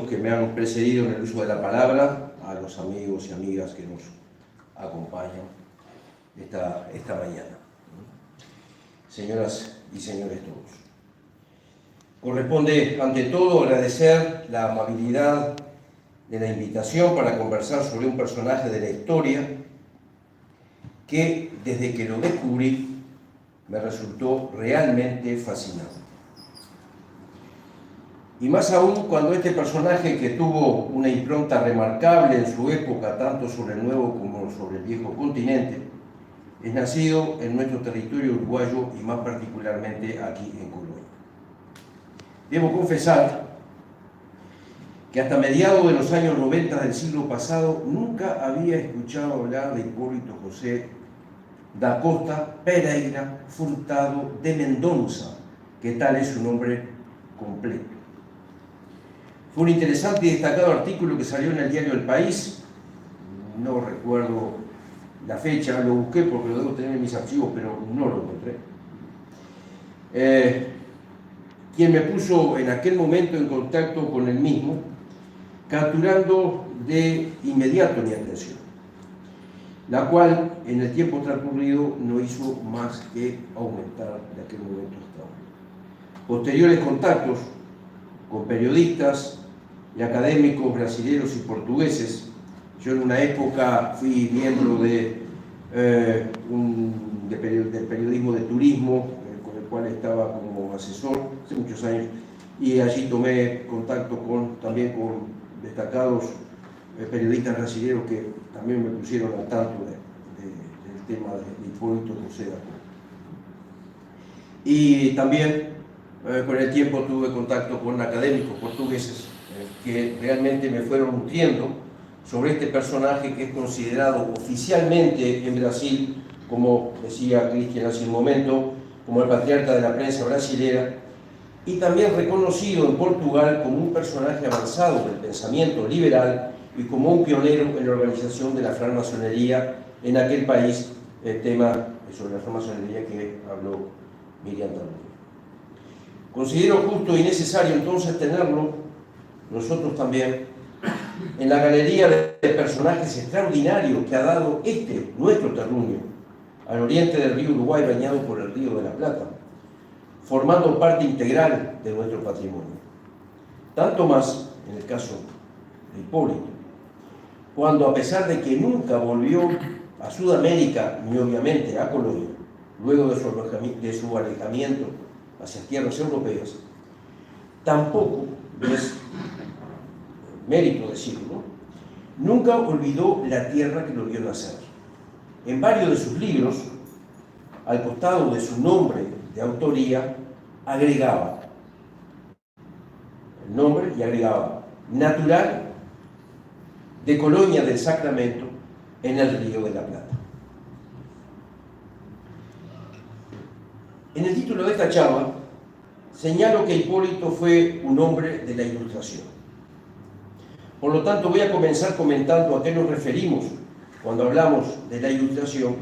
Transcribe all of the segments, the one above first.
amigos que me han precedido en el uso de la palabra, a los amigos y amigas que nos acompañan esta mañana. Señoras y señores todos, corresponde ante todo agradecer la amabilidad de la invitación para conversar sobre un personaje de la historia que desde que lo descubrí me resultó realmente fascinante. Y más aún cuando este personaje, que tuvo una impronta remarcable en su época, tanto sobre el nuevo como sobre el viejo continente, es nacido en nuestro territorio uruguayo y más particularmente aquí en Colonia. Debo confesar que hasta mediados de los años 90 del siglo pasado nunca había escuchado hablar de Hipólito José da Costa Pereira Furtado de Mendonça, que tal es su nombre completo. Fue un interesante y destacado artículo que salió en el diario El País, no recuerdo la fecha, lo busqué porque lo debo tener en mis archivos, pero no lo encontré. Quien me puso en aquel momento en contacto con el mismo, capturando de inmediato mi atención, la cual en el tiempo transcurrido no hizo más que aumentar de aquel momento hasta ahora. Posteriores contactos con periodistas y académicos brasileños y portugueses. Yo en una época fui miembro del periodismo de turismo, con el cual estaba como asesor hace muchos años, y allí tomé contacto también con destacados periodistas brasileños que también me pusieron al tanto del tema de Hipólito José da Costa. Y también con el tiempo tuve contacto con académicos portugueses que realmente me fueron nutriendo sobre este personaje que es considerado oficialmente en Brasil, como decía Cristian hace un momento, como el patriarca de la prensa brasilera, y también reconocido en Portugal como un personaje avanzado del pensamiento liberal y como un pionero en la organización de la francmasonería en aquel país, el tema sobre la francmasonería que habló Miriam también. Considero justo y necesario entonces tenerlo nosotros también en la galería de personajes extraordinarios que ha dado nuestro terruño, al oriente del río Uruguay bañado por el río de la Plata, formando parte integral de nuestro patrimonio. Tanto más en el caso de Hipólito, cuando a pesar de que nunca volvió a Sudamérica ni obviamente a Colonia, luego de su alejamiento hacia tierras europeas, tampoco es mérito decirlo, nunca olvidó la tierra que lo vio nacer. En varios de sus libros, al costado de su nombre de autoría, agregaba el nombre y agregaba natural de Colonia del Sacramento en el Río de la Plata. En el título de esta charla señalo que Hipólito fue un hombre de la Ilustración. Por lo tanto, voy a comenzar comentando a qué nos referimos cuando hablamos de la Ilustración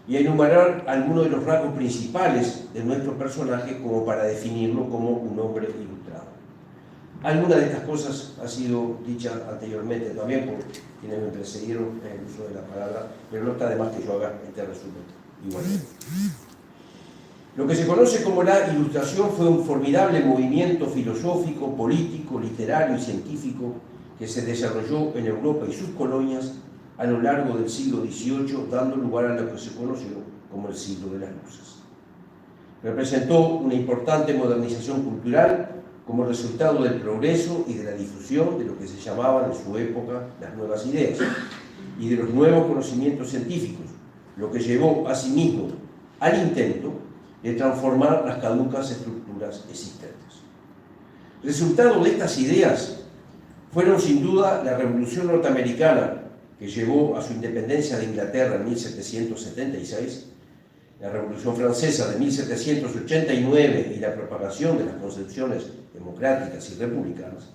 y a enumerar algunos de los rasgos principales de nuestro personaje como para definirlo como un hombre ilustrado. Alguna de estas cosas ha sido dicha anteriormente también por quienes me precedieron en el uso de la palabra, pero no está de más que yo haga este resumen igualmente. Lo que se conoce como la Ilustración fue un formidable movimiento filosófico, político, literario y científico que se desarrolló en Europa y sus colonias a lo largo del siglo XVIII, dando lugar a lo que se conoció como el siglo de las luces. Representó una importante modernización cultural como resultado del progreso y de la difusión de lo que se llamaban en su época las nuevas ideas y de los nuevos conocimientos científicos, lo que llevó asimismo al intento de transformar las caducas estructuras existentes. Resultado de estas ideas fueron sin duda la Revolución Norteamericana, que llevó a su independencia de Inglaterra en 1776, la Revolución Francesa de 1789 y la propagación de las concepciones democráticas y republicanas,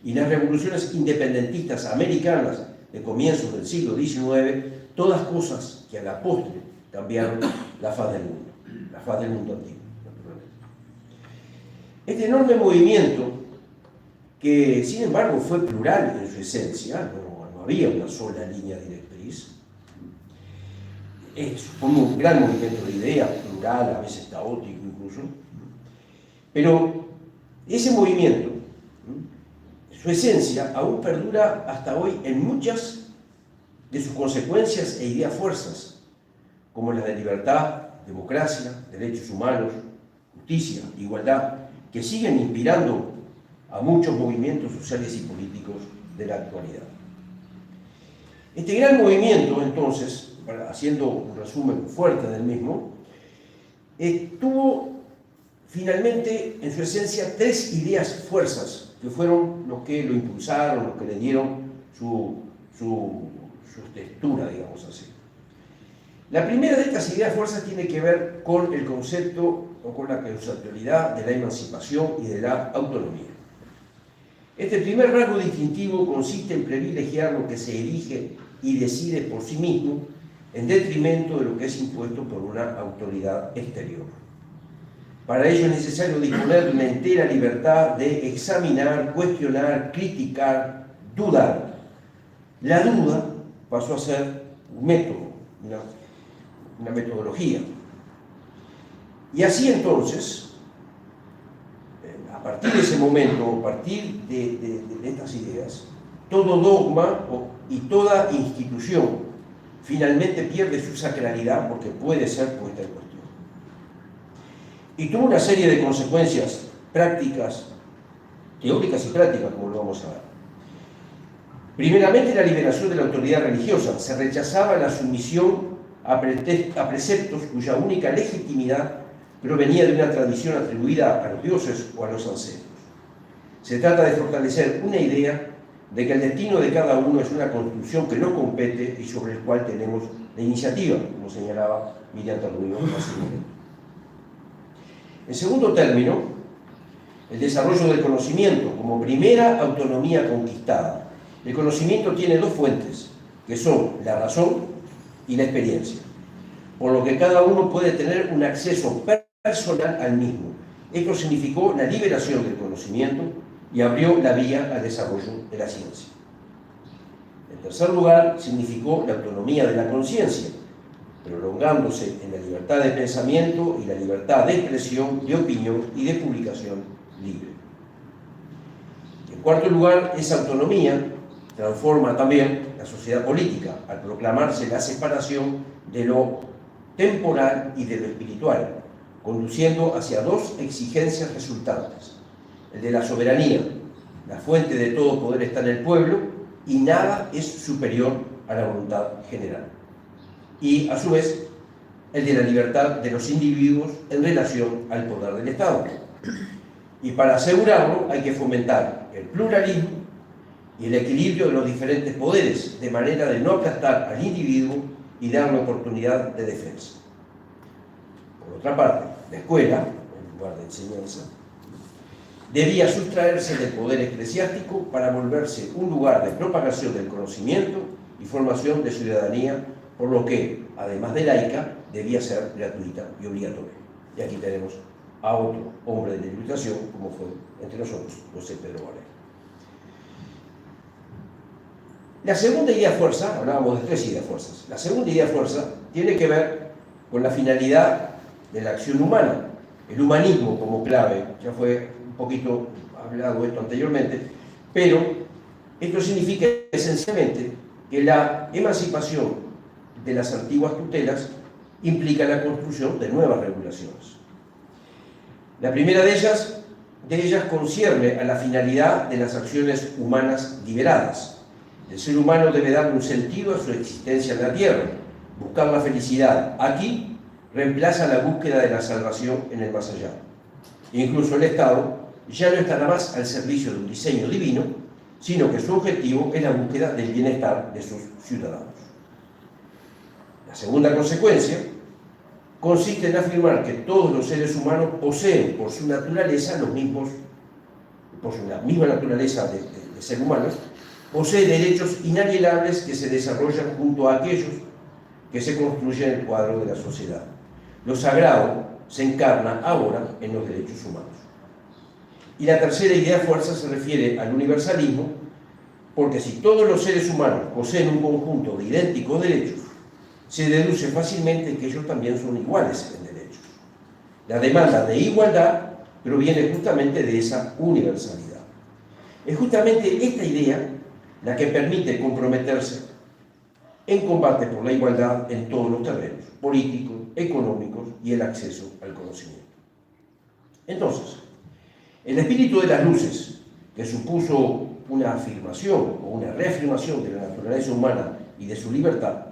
y las revoluciones independentistas americanas de comienzos del siglo XIX, todas cosas que a la postre cambiaron la faz del mundo antiguo. Este enorme movimiento que sin embargo fue plural en su esencia, no había una sola línea directriz. Supone un gran movimiento de ideas, plural, a veces caótico incluso, pero ese movimiento, su esencia, aún perdura hasta hoy en muchas de sus consecuencias e ideas fuerzas, como las de libertad, democracia, derechos humanos, justicia, igualdad, que siguen inspirando a muchos movimientos sociales y políticos de la actualidad. Este gran movimiento, entonces, haciendo un resumen fuerte del mismo, tuvo finalmente en su esencia tres ideas fuerzas que fueron los que lo impulsaron, los que le dieron su textura, digamos así. La primera de estas ideas fuerzas tiene que ver con el concepto o con la conceptualidad de la emancipación y de la autonomía. Este primer rasgo distintivo consiste en privilegiar lo que se elige y decide por sí mismo en detrimento de lo que es impuesto por una autoridad exterior. Para ello es necesario disponer de una entera libertad de examinar, cuestionar, criticar, dudar. La duda pasó a ser un método, una metodología. Y así entonces, a partir de ese momento, a partir de estas ideas, todo dogma y toda institución finalmente pierde su sacralidad porque puede ser puesta en cuestión. Y tuvo una serie de consecuencias prácticas, teóricas y prácticas, como lo vamos a ver. Primeramente, la liberación de la autoridad religiosa. Se rechazaba la sumisión a preceptos cuya única legitimidad provenía de una tradición atribuida a los dioses o a los ancestros. Se trata de fortalecer una idea de que el destino de cada uno es una construcción que no compete y sobre el cual tenemos la iniciativa, como señalaba Miriam Tarduño hace un momento. En segundo término, el desarrollo del conocimiento como primera autonomía conquistada. El conocimiento tiene dos fuentes, que son la razón y la experiencia, por lo que cada uno puede tener un acceso personal al mismo. Esto significó la liberación del conocimiento y abrió la vía al desarrollo de la ciencia. En tercer lugar, significó la autonomía de la conciencia, prolongándose en la libertad de pensamiento y la libertad de expresión, de opinión y de publicación libre. En cuarto lugar, esa autonomía transforma también la sociedad política al proclamarse la separación de lo temporal y de lo espiritual, conduciendo hacia dos exigencias resultantes: el de la soberanía, la fuente de todo poder está en el pueblo y nada es superior a la voluntad general, y a su vez el de la libertad de los individuos en relación al poder del Estado. Y para asegurarlo hay que fomentar el pluralismo y el equilibrio de los diferentes poderes, de manera de no aplastar al individuo y darle oportunidad de defensa. Por otra parte, la escuela, en lugar de enseñanza, debía sustraerse del poder eclesiástico para volverse un lugar de propagación del conocimiento y formación de ciudadanía, por lo que, además de laica, debía ser gratuita y obligatoria. Y aquí tenemos a otro hombre de la Ilustración, como fue entre nosotros José Pedro Varela. La segunda idea fuerza, hablábamos de tres ideas fuerzas, la segunda idea fuerza tiene que ver con la finalidad de la acción humana, el humanismo como clave. Ya fue un poquito hablado esto anteriormente, pero esto significa esencialmente que la emancipación de las antiguas tutelas implica la construcción de nuevas regulaciones. La primera de ellas concierne a la finalidad de las acciones humanas liberadas. El ser humano debe darle un sentido a su existencia en la tierra. Buscar la felicidad aquí reemplaza la búsqueda de la salvación en el más allá. E incluso el Estado ya no estará más al servicio de un diseño divino, sino que su objetivo es la búsqueda del bienestar de sus ciudadanos. La segunda consecuencia consiste en afirmar que todos los seres humanos poseen por su naturaleza por su misma naturaleza de ser humanos, posee derechos inalienables que se desarrollan junto a aquellos que se construyen en el cuadro de la sociedad. Lo sagrado se encarna ahora en los derechos humanos. Y la tercera idea fuerza se refiere al universalismo, porque si todos los seres humanos poseen un conjunto de idénticos derechos, se deduce fácilmente que ellos también son iguales en derechos. La demanda de igualdad proviene justamente de esa universalidad. Es justamente esta idea la que permite comprometerse en combate por la igualdad en todos los terrenos, políticos, económicos y el acceso al conocimiento. Entonces, el espíritu de las luces, que supuso una afirmación o una reafirmación de la naturaleza humana y de su libertad,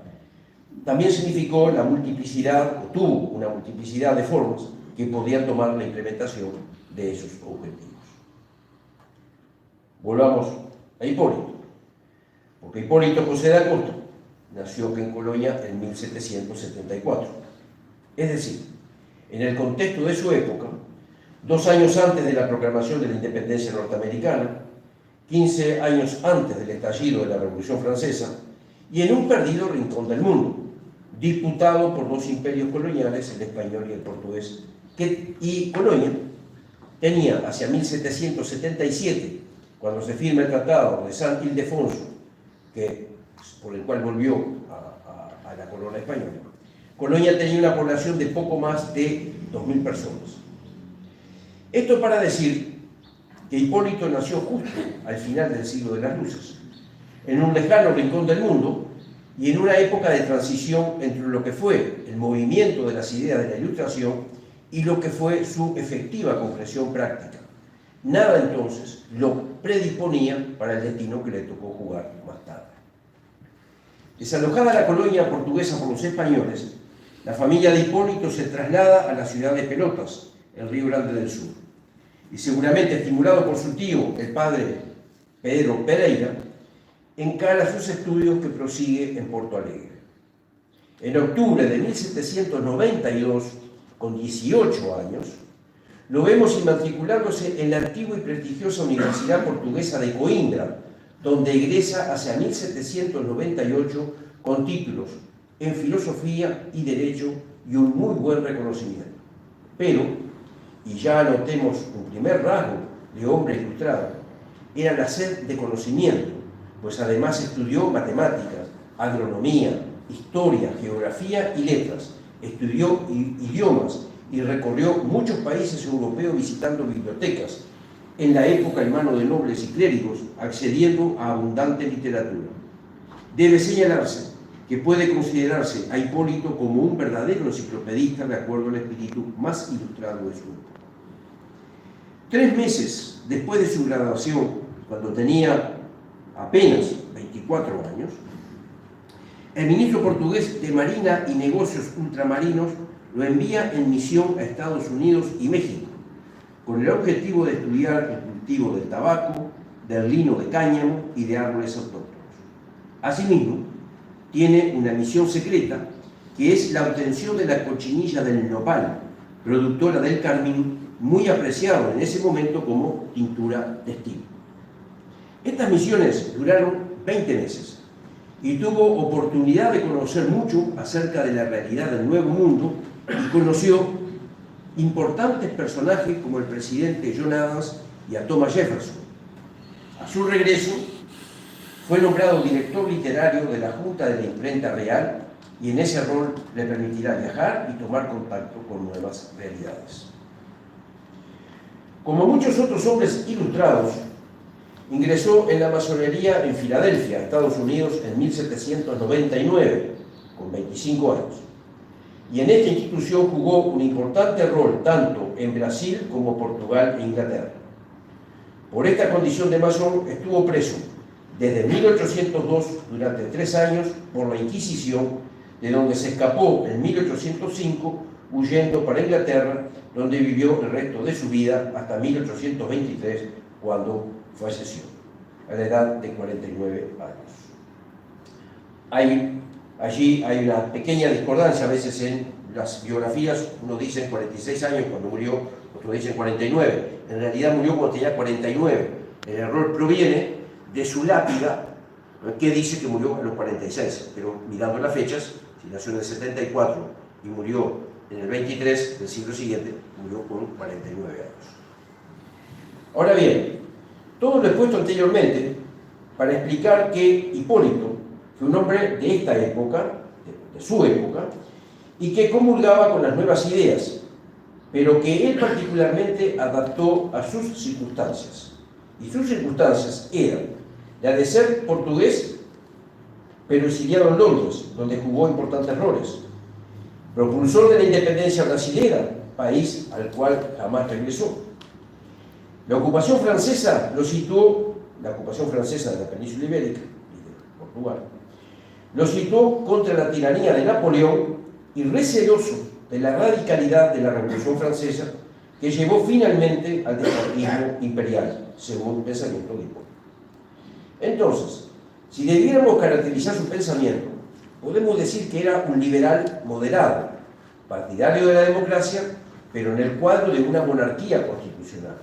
también significó la multiplicidad, o tuvo una multiplicidad de formas que podían tomar la implementación de esos objetivos. Volvamos a Hipólito, porque Hipólito José de Acosta nació en Colonia en 1774. Es decir, en el contexto de su época, 2 años antes de la proclamación de la independencia norteamericana, 15 años antes del estallido de la Revolución Francesa, y en un perdido rincón del mundo, disputado por 2 imperios coloniales, el español y el portugués, y Colonia tenía hacia 1777, cuando se firma el Tratado de San Ildefonso, por el cual volvió a la corona española, Colonia tenía una población de poco más de 2.000 personas. Esto para decir que Hipólito nació justo al final del siglo de las luces, en un lejano rincón del mundo y en una época de transición entre lo que fue el movimiento de las ideas de la Ilustración y lo que fue su efectiva concreción práctica. Nada entonces lo predisponía para el destino que le tocó jugar más tarde. Desalojada la colonia portuguesa por los españoles, la familia de Hipólito se traslada a la ciudad de Pelotas, en Río Grande del Sur, y seguramente estimulado por su tío, el padre Pedro Pereira, encara sus estudios que prosigue en Porto Alegre. En octubre de 1792, con 18 años, lo vemos inmatriculándose en la antigua y prestigiosa Universidad Portuguesa de Coimbra, donde egresa hacia 1798 con títulos en Filosofía y Derecho y un muy buen reconocimiento. Pero, y ya notemos un primer rasgo de hombre ilustrado, era la sed de conocimiento, pues además estudió matemáticas, agronomía, historia, geografía y letras, estudió idiomas y recorrió muchos países europeos visitando bibliotecas, en la época en manos de nobles y clérigos, accediendo a abundante literatura. Debe señalarse que puede considerarse a Hipólito como un verdadero enciclopedista de acuerdo al espíritu más ilustrado de su época. 3 meses después de su graduación, cuando tenía apenas 24 años, el ministro portugués de Marina y Negocios Ultramarinos lo envía en misión a Estados Unidos y México, con el objetivo de estudiar el cultivo del tabaco, del lino de cáñamo y de árboles autóctonos. Asimismo, tiene una misión secreta que es la obtención de la cochinilla del nopal, productora del carmín, muy apreciado en ese momento como tintura textil. Estas misiones duraron 20 meses y tuvo oportunidad de conocer mucho acerca de la realidad del Nuevo Mundo y conoció importantes personajes como el presidente John Adams y a Thomas Jefferson. A su regreso, fue nombrado director literario de la Junta de la Imprenta Real y en ese rol le permitirá viajar y tomar contacto con nuevas realidades. Como muchos otros hombres ilustrados, ingresó en la masonería en Filadelfia, Estados Unidos, en 1799, con 25 años. Y en esta institución jugó un importante rol tanto en Brasil como Portugal e Inglaterra. Por esta condición de masón estuvo preso desde 1802 durante 3 años por la Inquisición, de donde se escapó en 1805 huyendo para Inglaterra, donde vivió el resto de su vida hasta 1823, cuando falleció, a la edad de 49 años. Allí hay una pequeña discordancia, a veces en las biografías uno dice 46 años cuando murió, otros dicen 49, en realidad murió cuando tenía 49. El error proviene de su lápida, que dice que murió a los 46, pero mirando las fechas, si nació en el 74 y murió en el 23 del siglo siguiente, murió con 49 años. Ahora bien, todo lo expuesto anteriormente para explicar que Hipólito fue un hombre de esta época, de su época, y que comulgaba con las nuevas ideas, pero que él particularmente adaptó a sus circunstancias. Y sus circunstancias eran la de ser portugués, pero exiliado en Londres, donde jugó importantes roles, propulsor de la independencia brasileña, país al cual jamás regresó. La ocupación francesa lo situó, la ocupación francesa de la península ibérica y de Portugal, lo situó contra la tiranía de Napoleón y receloso de la radicalidad de la Revolución Francesa que llevó finalmente al despotismo imperial, según el pensamiento de Hipólito. Entonces, si debiéramos caracterizar su pensamiento, podemos decir que era un liberal moderado, partidario de la democracia, pero en el cuadro de una monarquía constitucional,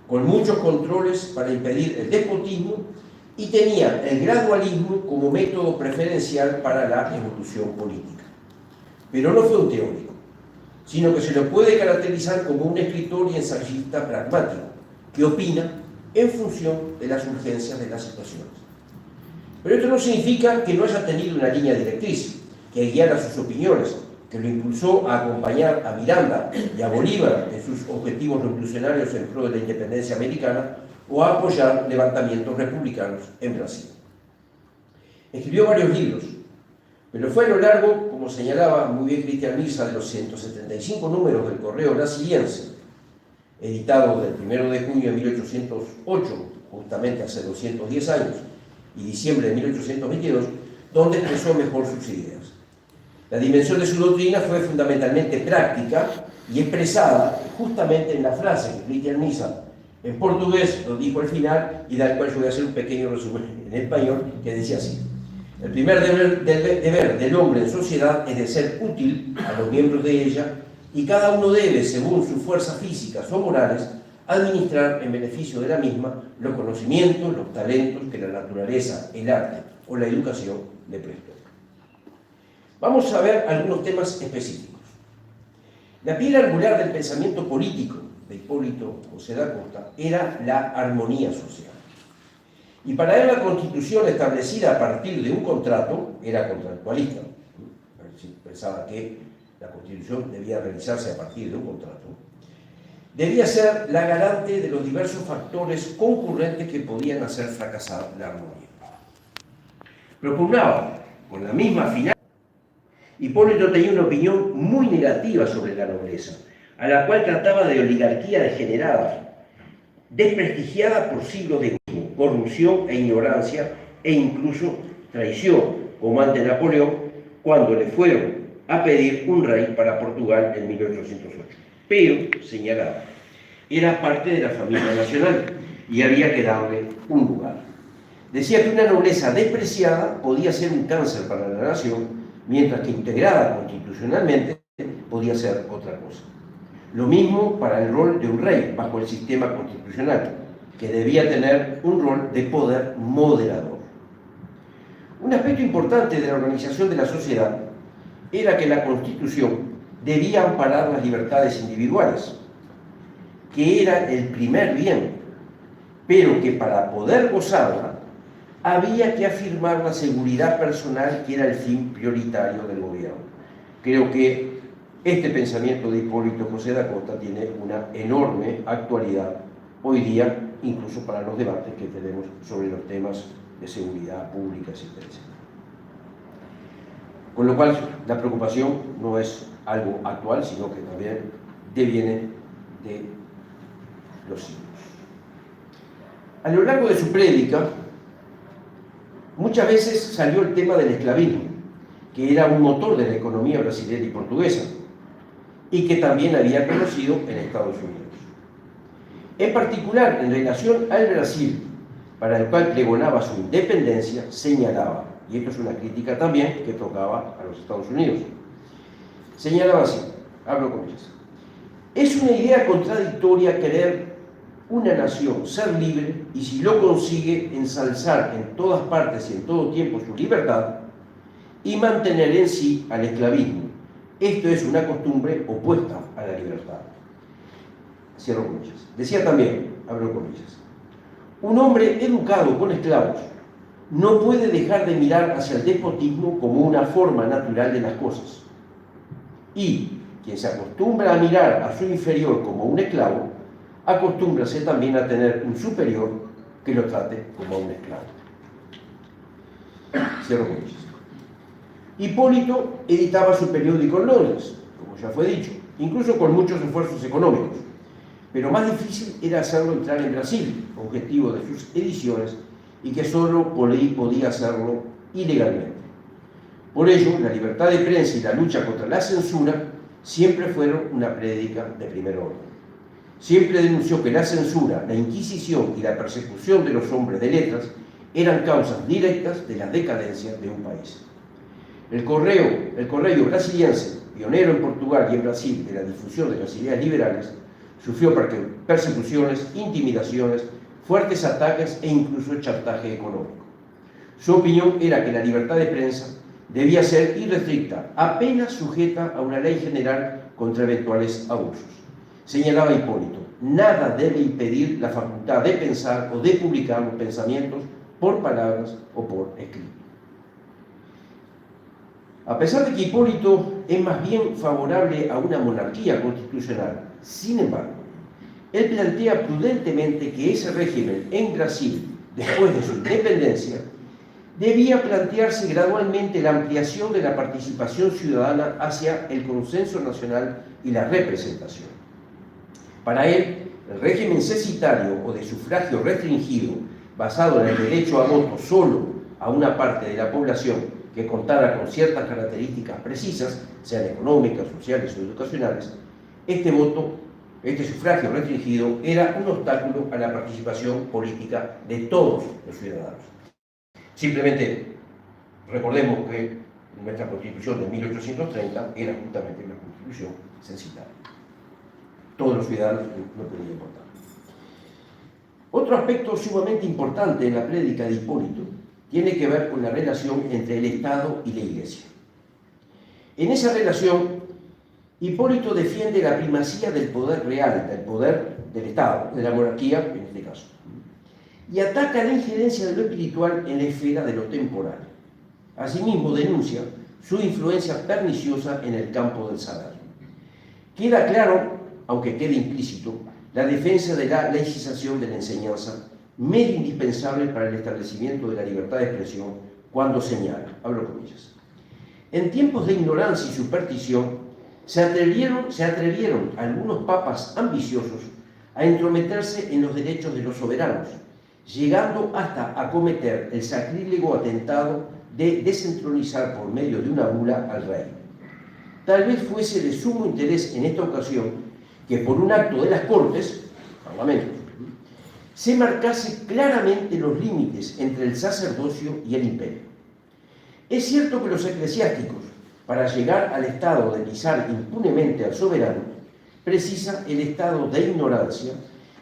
con muchos controles para impedir el despotismo, y tenía el gradualismo como método preferencial para la evolución política. Pero no fue un teórico, sino que se lo puede caracterizar como un escritor y ensayista pragmático, que opina en función de las urgencias de las situaciones. Pero esto no significa que no haya tenido una línea directriz que guiara sus opiniones, que lo impulsó a acompañar a Miranda y a Bolívar en sus objetivos revolucionarios en pro de la independencia americana o a apoyar levantamientos republicanos en Brasil. Escribió varios libros, pero fue a lo largo, como señalaba muy bien Cristian Misa, de los 175 números del Correo Brasiliense, editado del 1 de junio de 1808, justamente hace 210 años, y diciembre de 1822, donde expresó mejor sus ideas. La dimensión de su doctrina fue fundamentalmente práctica y expresada justamente en la frase que Cristian Misa en portugués lo dijo al final y del cual yo voy a hacer un pequeño resumen en español que decía así: el primer deber del hombre en sociedad es de ser útil a los miembros de ella y cada uno debe, según sus fuerzas físicas o morales, administrar en beneficio de la misma los conocimientos, los talentos que la naturaleza, el arte o la educación le prestó. Vamos a ver algunos temas específicos. La piedra angular del pensamiento político de Hipólito José da Costa era la armonía social. Y para él la Constitución establecida a partir de un contrato era contractualista. Pensaba que la Constitución debía realizarse a partir de un contrato. Debía ser la garante de los diversos factores concurrentes que podían hacer fracasar la armonía. Propugnaba, con la misma finalidad, Hipólito tenía una opinión muy negativa sobre la nobleza, a la cual trataba de oligarquía degenerada, desprestigiada por siglos de corrupción e ignorancia e incluso traición, como ante Napoleón cuando le fueron a pedir un rey para Portugal en 1808. Pero, señalaba, era parte de la familia nacional y había que darle un lugar. Decía que una nobleza despreciada podía ser un cáncer para la nación, mientras que integrada constitucionalmente podía ser otra cosa. Lo mismo para el rol de un rey bajo el sistema constitucional, que debía tener un rol de poder moderador. Un aspecto importante de la organización de la sociedad era que la Constitución debía amparar las libertades individuales, que era el primer bien, pero que para poder gozarla había que afirmar la seguridad personal, que era el fin prioritario del gobierno. Creo que este pensamiento de Hipólito José da Costa tiene una enorme actualidad hoy día, incluso para los debates que tenemos sobre los temas de seguridad pública, etcétera, etcétera. Con lo cual, la preocupación no es algo actual, sino que también deviene de los siglos. A lo largo de su prédica, muchas veces salió el tema del esclavismo, que era un motor de la economía brasileña y portuguesa, y que también había conocido en Estados Unidos. En particular, en relación al Brasil, para el cual pregonaba su independencia, señalaba, y esto es una crítica también que tocaba a los Estados Unidos, señalaba así, hablo con ellas: es una idea contradictoria querer una nación ser libre y, si lo consigue, ensalzar en todas partes y en todo tiempo su libertad y mantener en sí al esclavismo. Esto es una costumbre opuesta a la libertad. Cierro comillas. Decía también: abro comillas. Un hombre educado con esclavos no puede dejar de mirar hacia el despotismo como una forma natural de las cosas. Y quien se acostumbra a mirar a su inferior como un esclavo, acostúmbrase también a tener un superior que lo trate como a un esclavo. Cierro comillas. Hipólito editaba su periódico en Londres, como ya fue dicho, incluso con muchos esfuerzos económicos, pero más difícil era hacerlo entrar en Brasil, objetivo de sus ediciones, y que solo podía hacerlo ilegalmente. Por ello, la libertad de prensa y la lucha contra la censura siempre fueron una prédica de primer orden. Siempre denunció que la censura, la inquisición y la persecución de los hombres de letras eran causas directas de la decadencia de un país. El Correio Brasiliense, pionero en Portugal y en Brasil de la difusión de las ideas liberales, sufrió persecuciones, intimidaciones, fuertes ataques e incluso chantaje económico. Su opinión era que la libertad de prensa debía ser irrestricta, apenas sujeta a una ley general contra eventuales abusos. Señalaba Hipólito, nada debe impedir la facultad de pensar o de publicar los pensamientos por palabras o por escrito. A pesar de que Hipólito es más bien favorable a una monarquía constitucional, sin embargo, él plantea prudentemente que ese régimen en Brasil, después de su independencia, debía plantearse gradualmente la ampliación de la participación ciudadana hacia el consenso nacional y la representación. Para él, el régimen censitario o de sufragio restringido, basado en el derecho a voto solo a una parte de la población que contara con ciertas características precisas, sean económicas, sociales o educacionales, este sufragio restringido era un obstáculo a la participación política de todos los ciudadanos. Simplemente recordemos que nuestra Constitución de 1830 era justamente una Constitución censitaria. Todos los ciudadanos no podían votar. Otro aspecto sumamente importante en la prédica de Hipólito tiene que ver con la relación entre el Estado y la Iglesia. En esa relación, Hipólito defiende la primacía del poder real, del poder del Estado, de la monarquía en este caso, y ataca la injerencia de lo espiritual en la esfera de lo temporal. Asimismo, denuncia su influencia perniciosa en el campo del saber. Queda claro, aunque quede implícito, la defensa de la laicización de la enseñanza, medio indispensable para el establecimiento de la libertad de expresión, cuando señala, abro comillas, en tiempos de ignorancia y superstición, se atrevieron algunos papas ambiciosos a entrometerse en los derechos de los soberanos, llegando hasta a cometer el sacrílego atentado de desentronizar por medio de una bula al rey. Tal vez fuese de sumo interés en esta ocasión que por un acto de las Cortes, Parlamento, se marcase claramente los límites entre el sacerdocio y el imperio. Es cierto que los eclesiásticos, para llegar al estado de pisar impunemente al soberano, precisa el estado de ignorancia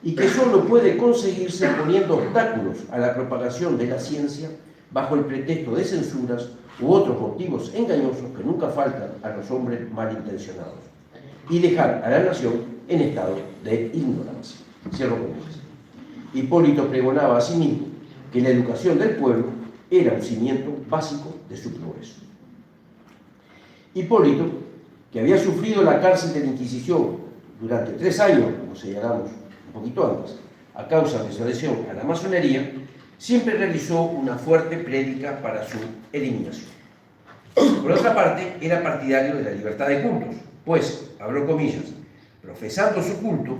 y que solo puede conseguirse poniendo obstáculos a la propagación de la ciencia bajo el pretexto de censuras u otros motivos engañosos que nunca faltan a los hombres malintencionados, y dejar a la nación en estado de ignorancia. Cierro comillas. Hipólito pregonaba asimismo que la educación del pueblo era un cimiento básico de su progreso. Hipólito, que había sufrido la cárcel de la Inquisición durante 3 años, como señalamos un poquito antes, a causa de su adhesión a la masonería, siempre realizó una fuerte prédica para su eliminación. Por otra parte, era partidario de la libertad de cultos, pues, abro comillas, profesando su culto,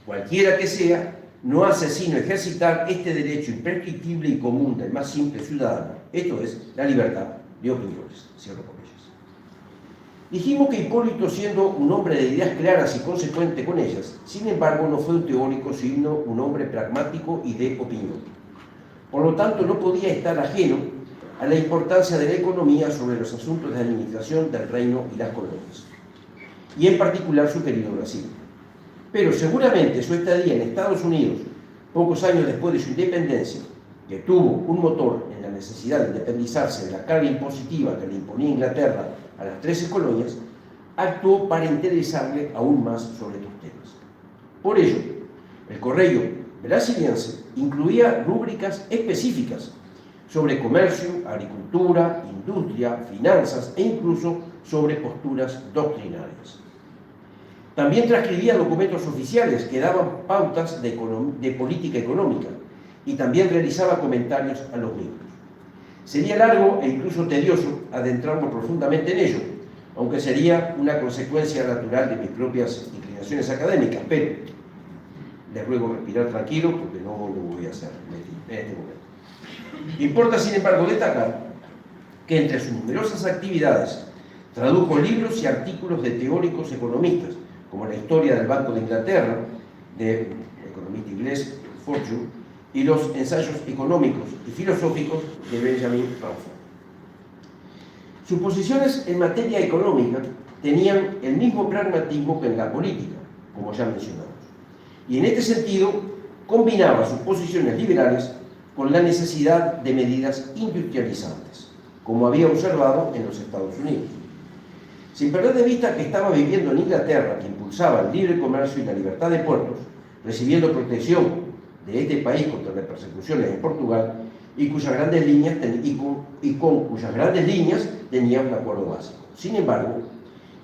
cualquiera que sea, no hace sino ejercitar este derecho imprescriptible y común del más simple ciudadano, esto es, la libertad de opiniones. Cierro comillas. Dijimos que Hipólito, siendo un hombre de ideas claras y consecuente con ellas, sin embargo no fue un teórico, sino un hombre pragmático y de opinión. Por lo tanto, no podía estar ajeno a la importancia de la economía sobre los asuntos de administración del reino y las colonias, y en particular su querido Brasil. Pero seguramente su estadía en Estados Unidos, pocos años después de su independencia, que tuvo un motor en la necesidad de independizarse de la carga impositiva que le imponía Inglaterra a las 13 colonias, actuó para interesarle aún más sobre estos temas. Por ello, el Correio Brasiliense incluía rúbricas específicas sobre comercio, agricultura, industria, finanzas e incluso sobre posturas doctrinarias. También transcribía documentos oficiales que daban pautas de política económica y también realizaba comentarios a los libros. Sería largo e incluso tedioso adentrarnos profundamente en ello, aunque sería una consecuencia natural de mis propias inclinaciones académicas, pero les ruego respirar tranquilo porque no lo voy a hacer en este momento. Importa, sin embargo, destacar que entre sus numerosas actividades tradujo libros y artículos de teóricos economistas, como la historia del Banco de Inglaterra, del economista inglés Fortune, y los ensayos económicos y filosóficos de Benjamin Franklin. Sus posiciones en materia económica tenían el mismo pragmatismo que en la política, como ya mencionamos, y en este sentido combinaba sus posiciones liberales con la necesidad de medidas industrializantes, como había observado en los Estados Unidos. Sin perder de vista que estaba viviendo en Inglaterra, que impulsaba el libre comercio y la libertad de puertos, recibiendo protección de este país contra las persecuciones en Portugal, y con cuyas grandes líneas tenía un acuerdo básico. Sin embargo,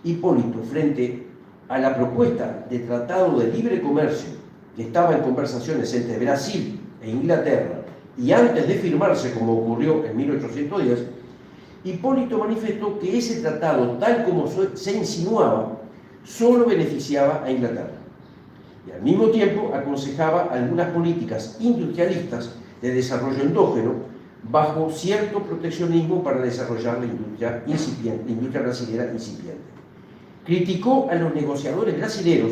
Hipólito, frente a la propuesta de tratado de libre comercio que estaba en conversaciones entre Brasil e Inglaterra, y antes de firmarse, como ocurrió en 1810, Hipólito manifestó que ese tratado, tal como se insinuaba, solo beneficiaba a Inglaterra. Y al mismo tiempo aconsejaba algunas políticas industrialistas de desarrollo endógeno bajo cierto proteccionismo para desarrollar la industria brasileña incipiente. Criticó a los negociadores brasileños,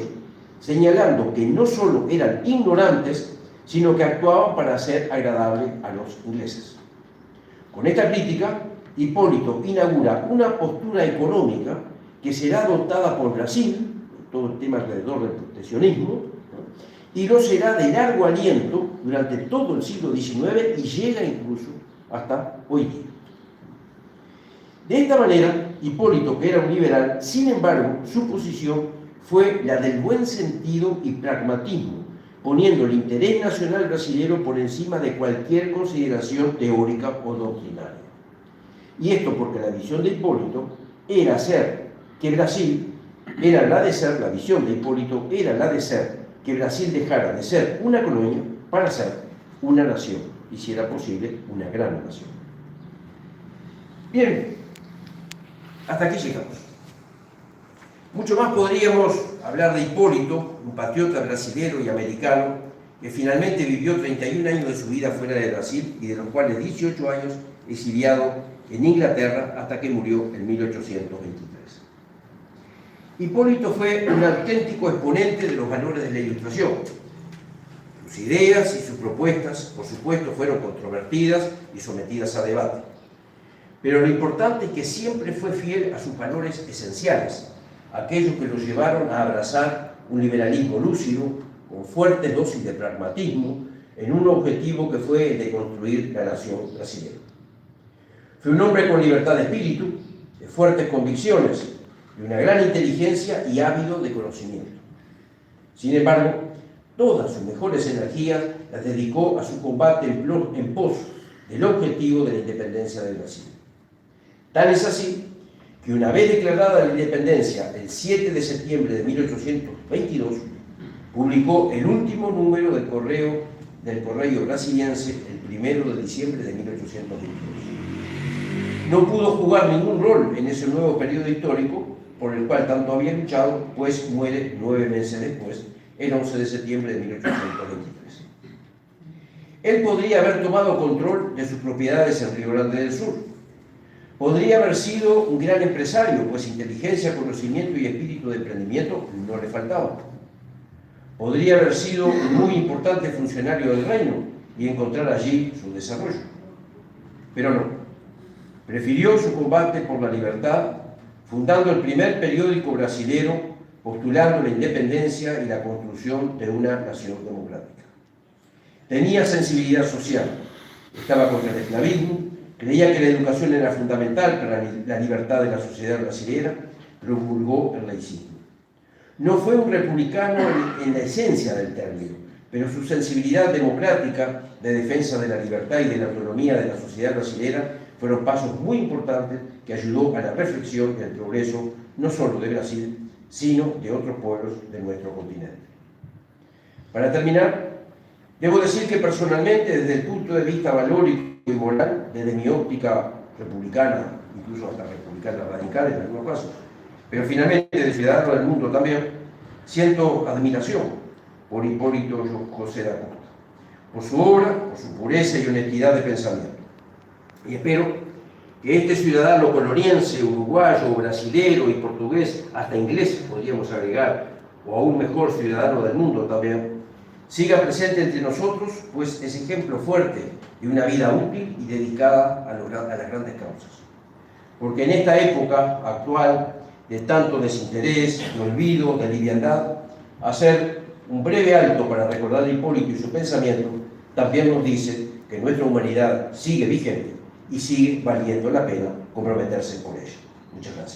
señalando que no solo eran ignorantes, sino que actuaban para hacer agradable a los ingleses. Con esta crítica, Hipólito inaugura una postura económica que será adoptada por Brasil, todo el tema alrededor del proteccionismo, ¿no? Y lo será de largo aliento durante todo el siglo XIX y llega incluso hasta hoy día. De esta manera, Hipólito, que era un liberal, sin embargo, su posición fue la del buen sentido y pragmatismo, poniendo el interés nacional brasileño por encima de cualquier consideración teórica o doctrinaria. Y esto porque la visión de Hipólito era hacer que Brasil era la de ser, la visión de Hipólito era la de ser, que Brasil dejara de ser una colonia para ser una nación, y si era posible, una gran nación. Bien, hasta aquí llegamos. Mucho más podríamos hablar de Hipólito, un patriota brasilero y americano, que finalmente vivió 31 años de su vida fuera de Brasil y de los cuales 18 años exiliado en Inglaterra hasta que murió en 1823. Hipólito fue un auténtico exponente de los valores de la Ilustración. Sus ideas y sus propuestas, por supuesto, fueron controvertidas y sometidas a debate. Pero lo importante es que siempre fue fiel a sus valores esenciales, aquellos que lo llevaron a abrazar un liberalismo lúcido, con fuertes dosis de pragmatismo, en un objetivo que fue el de construir la nación brasileña. Fue un hombre con libertad de espíritu, de fuertes convicciones, de una gran inteligencia y ávido de conocimiento. Sin embargo, todas sus mejores energías las dedicó a su combate en pos del objetivo de la independencia de Brasil. Tal es así que una vez declarada la independencia el 7 de septiembre de 1822, publicó el último número del Correio Brasiliense el 1 de diciembre de 1822. No pudo jugar ningún rol en ese nuevo periodo histórico por el cual tanto había luchado, pues muere 9 meses después, el 11 de septiembre de 1823. Él podría haber tomado control de sus propiedades en Río Grande del Sur. Podría haber sido un gran empresario, pues inteligencia, conocimiento y espíritu de emprendimiento no le faltaban. Podría haber sido un muy importante funcionario del reino y encontrar allí su desarrollo. Pero no. Prefirió su combate por la libertad, fundando el primer periódico brasilero, postulando la independencia y la construcción de una nación democrática. Tenía sensibilidad social, estaba contra el esclavismo, creía que la educación era fundamental para la libertad de la sociedad brasileña, promulgó el laicismo. No fue un republicano en la esencia del término, pero su sensibilidad democrática de defensa de la libertad y de la autonomía de la sociedad brasilera fueron pasos muy importantes que ayudó a la reflexión y al progreso no solo de Brasil, sino de otros pueblos de nuestro continente. Para terminar, debo decir que personalmente, desde el punto de vista valórico y moral, desde mi óptica republicana, incluso hasta republicana radical en algunos casos, pero finalmente de ciudadano del mundo también, siento admiración por Hipólito José da Costa, por su obra, por su pureza y honestidad de pensamiento. Y espero que este ciudadano coloniense, uruguayo, brasilero y portugués, hasta inglés podríamos agregar, o aún mejor ciudadano del mundo también, siga presente entre nosotros, pues es ejemplo fuerte de una vida útil y dedicada a las grandes causas. Porque en esta época actual de tanto desinterés, de olvido, de liviandad, hacer un breve alto para recordar a Hipólito y su pensamiento también nos dice que nuestra humanidad sigue vigente y sigue valiendo la pena comprometerse por ello. Muchas gracias.